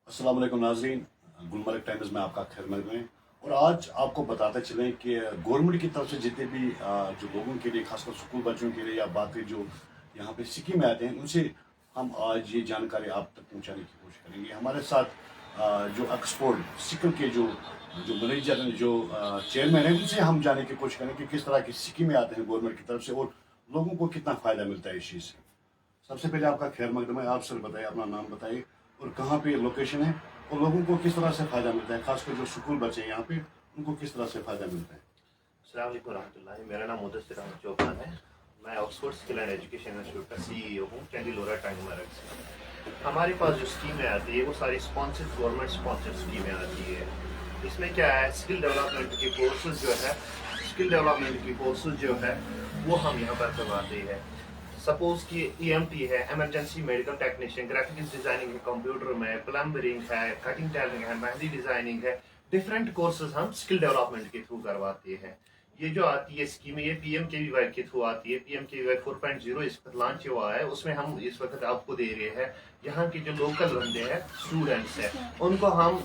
अस्सलाम वालेकुम नाज़रीन, गुलमर्ग टाइम्स में आपका खैर मकदम है। और आज आपको बताते चलें कि गवर्नमेंट की तरफ से जितने भी जो लोगों के लिए, खासकर स्कूल बच्चों के लिए या बाकी जो यहाँ पे स्कीमें आते हैं, उनसे हम आज ये जानकारी आप तक पहुँचाने की कोशिश करेंगे। हमारे साथ जो ऑक्सफोर्ड सिकल के जो जो मैनेजर जो चेयरमैन है, उनसे हम जानने की कोशिश करेंगे कि किस तरह की स्कीमें आते हैं गवर्नमेंट की तरफ से और लोगों को कितना फ़ायदा मिलता है इस चीज़ से। सबसे पहले आपका खैर मकदम है, आप सर बताइए, अपना नाम बताइए और कहाँ पे लोकेशन है और लोगों को किस तरह से फ़ायदा मिलता है, खासकर जो स्कूल बच्चे हैं यहाँ पे, उनको किस तरह से फ़ायदा मिलता है। अस्सलाम वालेकुम रहमतुल्लाहि, मेरा नाम मुदस्सिर अहमद चौहान है। मैं Oxford skill and education institute का सीईओ हूँ, चंडीलोरा टांगमरग से। हमारे पास जो स्कीमें आती है वो सारी स्पॉन्सर्ड, गवर्नमेंट स्पॉन्सर्ड स्कीमें आती है। इसमें क्या है, स्किल डेवलपमेंट के कोर्सेज जो है वो हम यहाँ पर करवाते हैं। सपोज कि EMT है, emergency medical technician, graphics designing है, कंप्यूटर में प्लम्बरिंग है, कटिंग टेलरिंग है, मेहंदी डिजाइनिंग है, डिफरेंट कोर्सेज हम स्किल डेवलपमेंट के थ्रू करवाते हैं। ये जो आती है स्कीम, ये PMKVY के थ्रू आती है। PMKVY 4.0 इस वक्त लॉन्च हुआ है, उसमें हम इस वक्त आपको दे रहे हैं यहाँ के जो लोकल बंदे हैं, स्टूडेंट्स हैं, उनको हम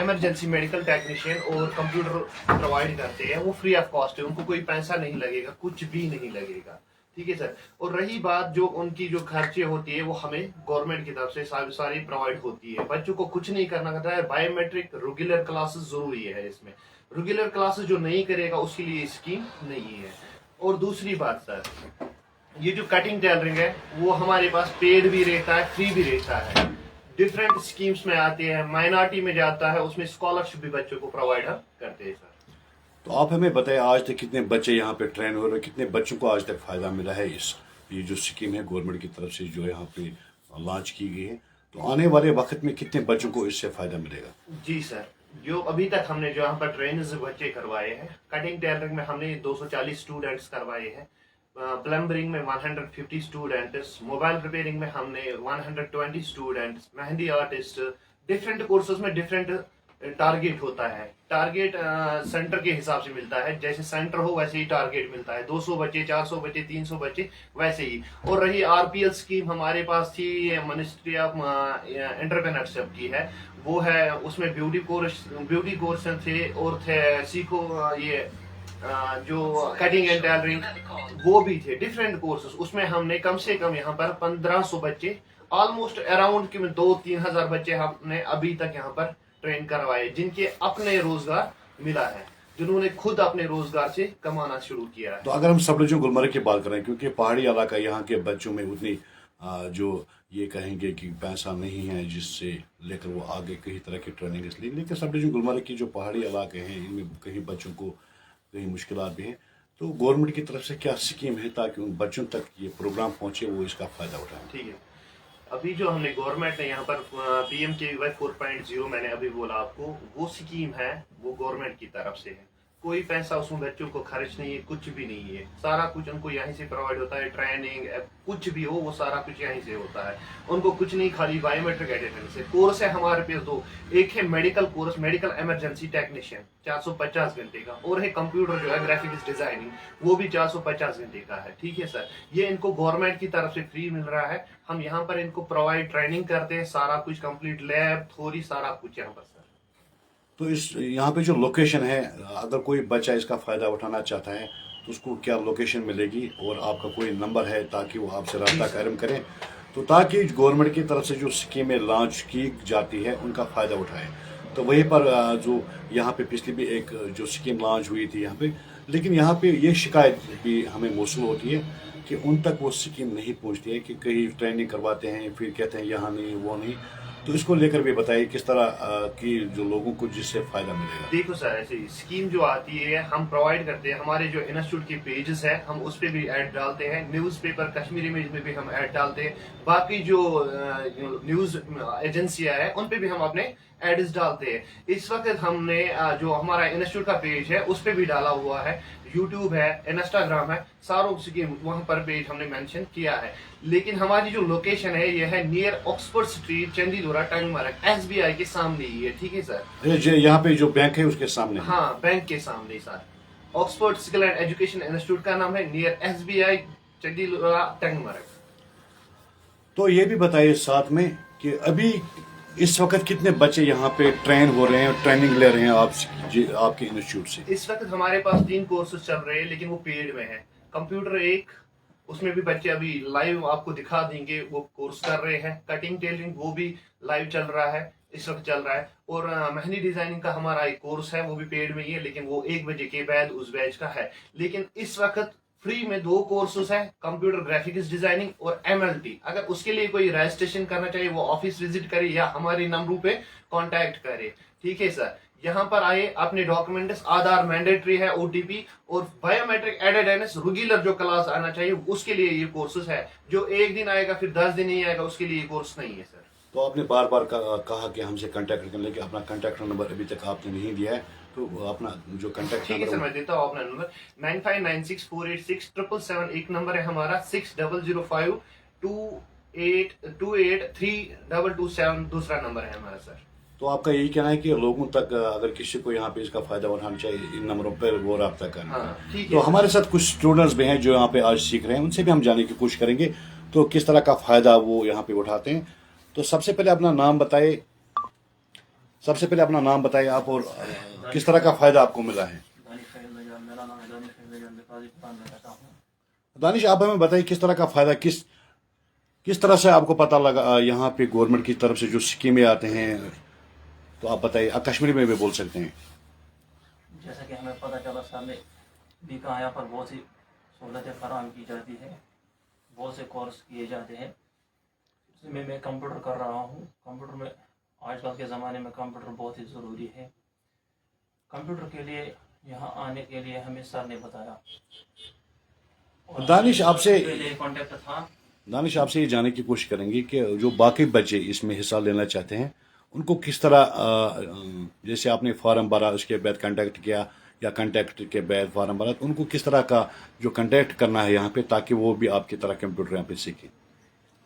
इमरजेंसी मेडिकल टेक्नीशियन और कंप्यूटर प्रोवाइड करते हैं। वो फ्री ऑफ कॉस्ट है, उनको कोई पैसा नहीं लगेगा, कुछ भी नहीं लगेगा। ठीक है सर। और रही बात जो उनकी जो खर्चे होती है, वो हमें गवर्नमेंट की तरफ से सारी प्रोवाइड होती है। बच्चों को कुछ नहीं करना पड़ता है। बायोमेट्रिक रेगुलर क्लासेस जरूरी है इसमें। रेगुलर क्लासेस जो नहीं करेगा उसके लिए स्कीम नहीं है। और दूसरी बात सर, ये जो कटिंग टेलरिंग है वो हमारे पास पेड भी रहता है, फ्री भी रहता है। डिफरेंट स्कीम्स में आते हैं, माइनॉरिटी में जाता है, उसमें स्कॉलरशिप भी बच्चों को प्रोवाइड हम करते हैं सर। तो आप हमें बताएं, आज तक कितने बच्चे यहाँ पे ट्रेन हो रहे हैं, कितने बच्चों को आज तक फ़ायदा मिला है इस ये जो स्कीम है गवर्नमेंट की तरफ से जो यहाँ पे लॉन्च की गई है, तो आने वाले वक्त में कितने बच्चों को इससे फ़ायदा मिलेगा। जी सर, जो अभी तक हमने जो यहाँ पर ट्रेनर्स बच्चे करवाए हैं, कटिंग टेलरिंग में हमने 240 स्टूडेंट्स करवाए हैं, प्लम्बरिंग में 150 स्टूडेंट्स, मोबाइल रिपेयरिंग में हमने 120 students, mehndi artist, different courses में डिफरेंट टारगेट होता है। टारगेट सेंटर के हिसाब से मिलता है, जैसे सेंटर हो वैसे ही टारगेट मिलता है। 200 बच्चे, 400 बच्चे, 300 बच्चे, वैसे ही। और रही RPL स्कीम हमारे पास थी, मिनिस्ट्री ऑफ एंटरप्रेन्योरशिप की है, वो है, उसमें ब्यूटी कोर्स थे और थे सीखो ये जो कटिंग एंड टेलरिंग, वो भी थे डिफरेंट कोर्सेज। उसमें हमने कम से कम यहाँ पर 1500 बच्चे, ऑलमोस्ट अराउंड के 2-3 हजार बच्चे हमने अभी तक यहाँ पर ट्रेन करवाए, जिनके अपने रोजगार मिला है, जिन्होंने खुद अपने रोजगार से कमाना शुरू किया है। तो अगर हम सब लोग गुलमर्ग की बात करें, क्योंकि पहाड़ी इलाका, यहाँ के बच्चों में उतनी जो ये कहेंगे कि पैसा नहीं है जिससे लेकर वो आगे कई तरह की ट्रेनिंग इसलिए, लेकिन सब जो गुलमर्ग की जो पहाड़ी इलाके हैं, इनमें कहीं बच्चों को कहीं मुश्किलात भी हैं। तो गवर्नमेंट की तरफ से क्या स्कीम है ताकि उन बच्चों तक ये प्रोग्राम पहुँचे, वो इसका फ़ायदा उठाएं। ठीक है, अभी जो हमने गवर्नमेंट ने यहाँ पर PMKVY 4.0 मैंने अभी बोला आपको, वो स्कीम है, वो गवर्नमेंट की तरफ से है। कोई पैसा उसमें बच्चों को खर्च नहीं है, कुछ भी नहीं है। सारा कुछ उनको यहीं से प्रोवाइड होता है, ट्रेनिंग कुछ भी हो वो सारा कुछ यहीं से होता है। उनको कुछ नहीं, खाली बायोमेट्रिक अटेंडेंस से कोर्स है हमारे पास दो। एक है medical course, medical emergency technician, 450 घंटे का, और है कंप्यूटर जो है ग्राफिक्स डिजाइनिंग, वो भी 450 घंटे का है। ठीक है सर, ये इनको गवर्नमेंट की तरफ से फ्री मिल रहा है। हम यहाँ पर इनको प्रोवाइड ट्रेनिंग करते हैं, सारा कुछ कंप्लीट, लैब, थ्योरी, सारा कुछ यहाँ पर सर। तो इस यहाँ पे जो लोकेशन है, अगर कोई बच्चा इसका फ़ायदा उठाना चाहता है तो उसको क्या लोकेशन मिलेगी और आपका कोई नंबर है ताकि वो आपसे रब्ता कायम करें, तो ताकि गवर्नमेंट की तरफ से जो स्कीमें लॉन्च की जाती है उनका फ़ायदा उठाएं। तो वहीं पर जो यहाँ पे पिछली भी एक जो स्कीम लॉन्च हुई थी यहाँ पे, लेकिन यहाँ पे ये शिकायत भी हमें मौसूल होती है कि उन तक वो स्कीम नहीं पहुँचती है, कि कहीं ट्रेनिंग करवाते हैं फिर कहते हैं यहाँ नहीं वो नहीं। तो इसको लेकर भी बताइए किस तरह की जो लोगों को जिससे फ़ायदा मिलेगा। देखो सर, ऐसी स्कीम जो आती है हम प्रोवाइड करते हैं, हमारे जो इंस्टीट्यूट के पेजेस है हम उस पर भी ऐड डालते हैं, न्यूज़पेपर कश्मीरी इमेज में भी हम ऐड डालते हैं, बाकी जो न्यूज़ एजेंसियां है उन पे भी हम अपने एड्स डालते हैं। इस वक्त हमने जो हमारा इंस्टीट्यूट का पेज है उस पर भी डाला हुआ है, यूट्यूब है, इंस्टाग्राम है, सारों स्कीम वहां पर पेज हमने मेंशन किया है। लेकिन हमारी जो लोकेशन है यह है नियर ऑक्सफोर्ड स्ट्रीट, चंडीलोरा टांगमरग, SBI के सामने ही है। ठीक है सर, यहाँ पे जो बैंक है उसके सामने। हाँ, बैंक के सामने sir. Oxford skill and education institute का नाम है, नियर SBI, चंडीलोरा टांगमरग। तो ये भी बताइए साथ में कि अभी اس وقت کتنے بچے یہاں پہ ٹرین ہو رہے ہیں اور ٹریننگ لے رہے ہیں آپ کے انسٹیٹیوٹ سے؟ اس وقت ہمارے پاس 3 کورسز چل رہے ہیں لیکن وہ پیڈ میں ہیں. کمپیوٹر ایک، اس میں بھی بچے ابھی لائیو آپ کو دکھا دیں گے وہ کورس کر رہے ہیں. کٹنگ ٹیلرنگ وہ بھی لائیو چل رہا ہے، اس وقت چل رہا ہے. اور مہندی ڈیزائننگ کا ہمارا ایک کورس ہے، وہ بھی پیڈ میں ہی ہے لیکن وہ 1 بجے کے بعد اس بیچ کا ہے. لیکن اس وقت فری میں 2 کورسز ہیں، کمپیوٹر گرافکس ڈیزائننگ اور MLT. اگر اس کے لیے کوئی رجسٹریشن کرنا چاہیے وہ آفس وزٹ کرے یا ہمارے نمبروں پہ کانٹیکٹ کرے. ٹھیک ہے سر، یہاں پر آئے اپنے ڈاکومنٹس، آدھار مینڈیٹری ہے، OTP اور بایو میٹرک ایٹینڈنس ریگولر جو کلاس آنا چاہیے اس کے لیے یہ کورسز ہے. جو 1 دن آئے گا پھر 10 دن نہیں آئے گا اس کے لیے یہ کورس نہیں ہے سر. تو آپ نے بار بار کہا کہ ہم سے کانٹیکٹ کرنے کے، اپنا کانٹیکٹ نمبر ابھی تک آپ نے نہیں دیا ہے، تو اپنا جو کانٹیکٹ ٹھیک ہے سر، نمبر. میں دیتا ہوں اپنا نمبر 9596486777 ہے ہمارا. 600528283227 دوسرا نمبر ہے ہمارا سر. تو آپ کا یہی کہنا ہے کہ لوگوں تک اگر کسی کو یہاں پہ اس کا فائدہ اٹھانا چاہیے ان نمبروں پر وہ رابطہ کرنا. ہاں ٹھیک ہے. تو ہمارے ساتھ کچھ اسٹوڈنٹس بھی ہیں جو یہاں پہ آج سیکھ رہے ہیں، ان سے بھی ہم جاننے کی کوشش کریں گے تو کس طرح کا فائدہ وہ یہاں پہ اٹھاتے ہیں. تو سب سے پہلے اپنا نام بتائے، آپ اور کس طرح کا فائدہ آپ کو ملا ہے. میرا نام ہے دانش فیضان، میں قاضی پٹھان میں رہتا ہوں. دانش، آپ ہمیں بتائیے کس طرح کا فائدہ، کس طرح سے آپ کو پتہ لگا یہاں پہ گورنمنٹ کی طرف سے جو اسکیمیں آتے ہیں. تو آپ بتائیے، آپ کشمیری میں بھی بول سکتے ہیں. جیسا کہ ہمیں پتہ چلا سر نے بھی کہا یہاں پر بہت سی سہولتیں فراہم کی جاتی ہے، بہت سے کورس کیے جاتے ہیں. اس میں کمپیوٹر کر رہا ہوں. کمپیوٹر میں آج کل کے زمانے میں کمپیوٹر بہت ہی ضروری ہے. کمپیوٹر کے لیے یہاں آنے کے لیے ہمیں سر نے بتایا. دانش کانٹیکٹ تھا. دانش، آپ سے یہ جاننے کی کوشش کریں گے کہ جو باقی بچے اس میں حصہ لینا چاہتے ہیں ان کو کس طرح، جیسے آپ نے فارم بھرا اس کے بعد کنٹیکٹ کیا یا کنٹیکٹ کے بعد فارم بھرا، تو ان کو کس طرح کا جو کنٹیکٹ کرنا ہے یہاں پہ تاکہ وہ بھی آپ کی طرح کمپیوٹر یہاں پہ سیکھیں.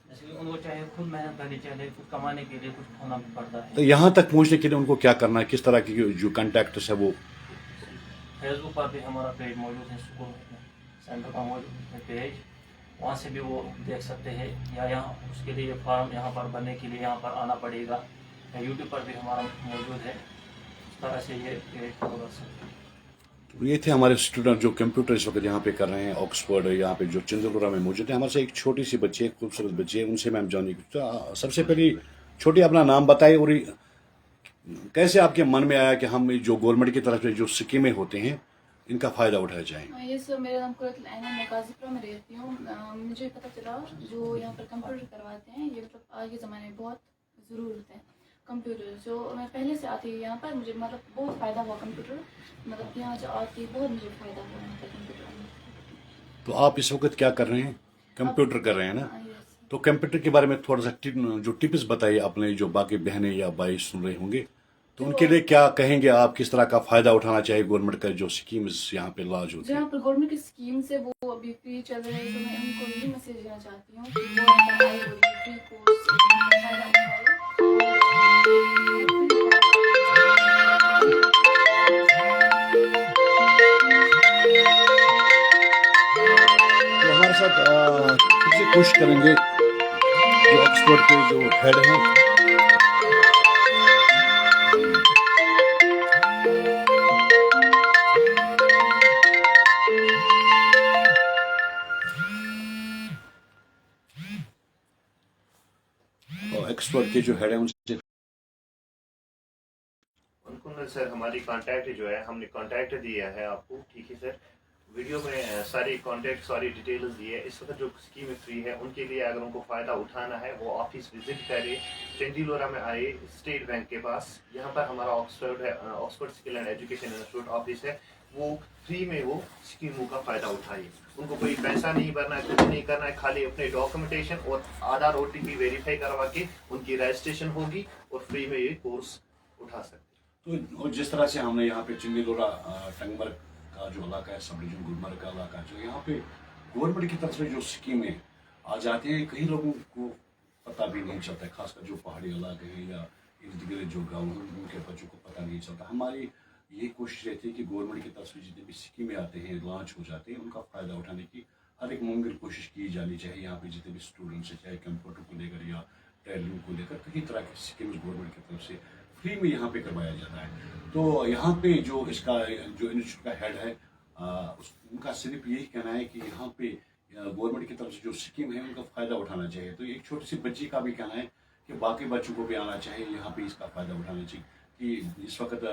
جیسے کہ ان کو چاہے خود محنت کرنی چاہیے، خود کمانے کے لیے کچھ ہونا بھی پڑتا ہے. تو یہاں تک پہنچنے کے لیے ان کو کیا کرنا ہے، کس طرح کی جو کنٹیکٹس ہے وہ. فیس بک پر بھی ہمارا پیج موجود ہے، اسکول سینٹر کا موجود ہے پیج، وہاں سے بھی وہ دیکھ سکتے ہیں. یا یہاں اس کے لیے فارم یہاں پر بھرنے کے لیے یہاں پر آنا پڑے گا. یا یوٹیوب پر بھی ہمارا موجود ہے. اس طرح سے یہ پیج فالو کر سکتے ہیں. یہ تھے ہمارے اسٹوڈنٹ جو کمپیوٹر اس وقت یہاں پہ کر رہے ہیں آکسفورڈ یہاں پہ جو چندرپورہ میں موجود ہے. ہمارے سے ایک چھوٹی سی بچی ہے، خوبصورت بچی ہے، ان سے میں جاننے کی. سب سے پہلے چھوٹی اپنا نام بتائے اور کیسے آپ کے من میں آیا کہ ہم جو گورنمنٹ کی طرف سے جو اسکیمیں ہوتے ہیں ان کا فائدہ اٹھایا جائیں. یہ سر، میرا نام قرۃ العین ہے، میں قاضی پورہ میں رہتی ہوں. مجھے پتہ چلا جو یہاں پر کمپیوٹر کرواتے ہیں یہ مطلب آج کے زمانے میں بہت ضرورت ہے. کمپیوٹر جو میں پہلے سے آتی ہوں یہاں پر، مجھے مطلب بہت فائدہ ہوا کمپیوٹر. مطلب یہاں جو آتی بہت مجھے فائدہ ہوا یہاں پر کمپیوٹر میں. تو آپ اس وقت کیا کر رہے ہیں؟ کمپیوٹر کر رہے ہیں نا. تو کمپیوٹر کے بارے میں تھوڑا سا جو ٹپس بتائیے اپنے جو باقی بہنیں یا بھائی سن رہے ہوں گے تو ان کے لیے کیا کہیں گے آپ، کس طرح کا فائدہ اٹھانا چاہیے گورنمنٹ کا جو اسکیمز یہاں پہ لاج ہوتی ہیں. جہاں پر گورنمنٹ کی اسکیم سے وہ ابھی فری چل رہے ہیں، تو میں ان کو یہی میسیج دینا چاہتی ہوں کہ وہ یہاں پر آئے اور یہ فری کورس فائدہ اٹھائے. تو ہمارے ساتھ پھر سے کوشش کریں گے جو آکسفورڈ کے جو ہیڈ ہیں. آکسفورڈ کے جو ہیڈ ہیں ان سے سر ہماری کانٹیکٹ جو ہے ہم نے کانٹیکٹ دیا ہے آپ کو. ٹھیک ہے سر، ویڈیو میں ساری کانٹیکٹ ساری ڈیٹیلز دی ہے. اس وقت جو اسکیم فری ہے ان کے لیے اگر ان کو فائدہ اٹھانا ہے وہ آفس وزٹ کرے، چندیلورا میں آئے اسٹیٹ بینک کے پاس. یہاں پر ہمارا آکسفورڈ ہے، Oxford skill and education institute office ہے. وہ فری میں وہ اسکیموں کا فائدہ اٹھائے. ان کو کوئی پیسہ نہیں بھرنا ہے، کچھ نہیں کرنا ہے، خالی اپنے ڈاکومنٹیشن اور آدھار OTP ویریفائی کروا کے ان کی رجسٹریشن ہوگی اور فری میں یہ کورس اٹھا سکتے. تو جس طرح سے ہم نے یہاں پہ چندیلورا ٹنگمرگ کا جو علاقہ ہے، سب ڈویژن گلمرگ کا علاقہ ہے، جو یہاں پہ گورنمنٹ کی طرف سے جو اسکیمیں آ جاتی ہیں کئی لوگوں کو پتہ بھی نہیں چلتا ہے، خاص کر جو پہاڑی علاقے ہیں یا ارد گرد جو گاؤں ہیں ان کے بچوں کو پتہ نہیں چلتا. ہماری یہ کوشش رہتی ہے کہ گورنمنٹ کی طرف سے جتنے بھی اسکیمیں آتے ہیں لانچ ہو جاتے ہیں ان کا فائدہ اٹھانے کی ہر ایک ممکن کوشش کی جانی چاہیے. یہاں پہ جتنے بھی اسٹوڈنٹس ہیں، چاہے کمپیوٹر کو لے کر یا टेलरिंग को लेकर कई तरह की स्कीम्स गवर्नमेंट की तरफ से फ्री में यहाँ पे करवाया जाता है। तो यहाँ पे जो इसका जो इंस्टीट्यूट का हेड है उनका सिर्फ यही कहना है कि यहाँ पे गवर्नमेंट की तरफ से जो स्कीम है उनका फ़ायदा उठाना चाहिए। तो एक छोटी सी बच्ची का भी कहना है कि बाकी बच्चों को भी आना चाहिए, यहाँ पे इसका फ़ायदा उठाना चाहिए। कि इस वक्त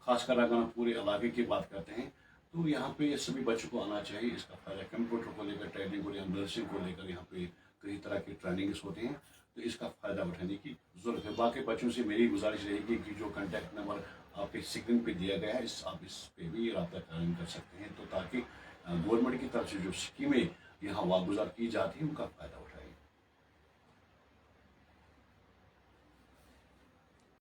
खासकर अगर हम पूरे इलाके की बात करते हैं तो यहाँ पे सभी बच्चों को आना चाहिए, इसका फ़ायदा कंप्यूटर को लेकर, ट्रेनिंग को लेकर, नर्सिंग को लेकर यहाँ पे कई तरह की ट्रेनिंग्स होते हैं, तो इसका फ़ायदा उठाने की ज़रूरत है। बाकी बच्चों से मेरी गुजारिश रहेगी कि जो कॉन्टैक्ट नंबर आपके स्क्रीन पे दिया गया है आप इस पे भी रब्ता कायम कर सकते हैं, तो ताकि गवर्नमेंट की तरफ से जो स्कीमें यहाँ वागुजार की जाती हैं उनका फ़ायदा